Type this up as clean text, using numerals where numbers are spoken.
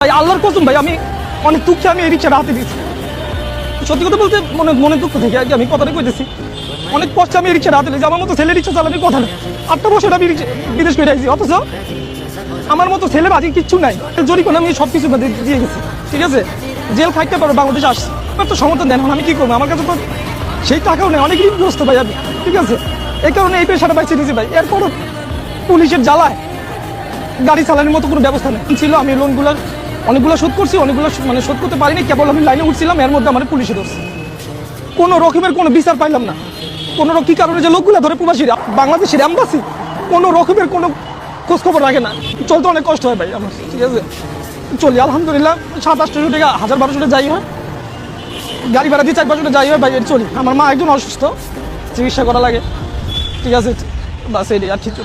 ভাই আল্লাহর কসম ভাই, আমি অনেক দুঃখে আমি এই রিক্সাটা হাতে দিয়েছি। সত্যি কথা বলতে মনে দুঃখ থেকে আর কি আমি কথাটা কইতেছি। অনেক কষ্টে আমি এই রিক্সাটা হাতে দিয়েছি। আমার মতো ছেলে রিক্সা চালানোর কথা না। 8টা বছর আমি বিদেশ করে আইছি, অথচ আমার মতো ছেলে বাজি কিচ্ছু নাই। জরিমানা আমি সব কিছু দিয়ে গেছি, ঠিক আছে। জেল খাইতে পারো, বাংলাদেশে আসছি, আমার তো সমর্থন দেন। আমি কি করবো? আমার কাছে তো সেই টাকাও নেই, অনেক ঋণগ্রস্ত ভাই আমি, ঠিক আছে। এই কারণে এই পেশাটা বাইছে নিয়েছি ভাই। এরপরও পুলিশের জ্বালায় গাড়ি চালানোর মতো কোনো ব্যবস্থা নেই ছিল। আমি অনেকগুলো শোধ করছি, অনেকগুলো মানে শোধ করতে পারিনি। কেবল আমি লাইনে উঠছিলাম, এর মধ্যে আমার পুলিশে ধরছে। কোনো রকমের কোনো বিচার পাইলাম না। কোনো কি কারণে যে লোকগুলো ধরে প্রবাসীরা, বাংলাদেশের এম্বাসি কোনো রকমের কোনো খোঁজখবর রাখে না। চলতে অনেক কষ্ট হয় ভাই আমার, ঠিক আছে। চলি আলহামদুলিল্লাহ, 700-800 টাকা, 1000-1200 টাকা যাই হয়, গাড়ি ভাড়া দিয়ে 4-500 টাকা যাই হয় ভাই। চলি, আমার মা একজন অসুস্থ, চিকিৎসা করা লাগে, ঠিক আছে। বাস এই আর ঠিক।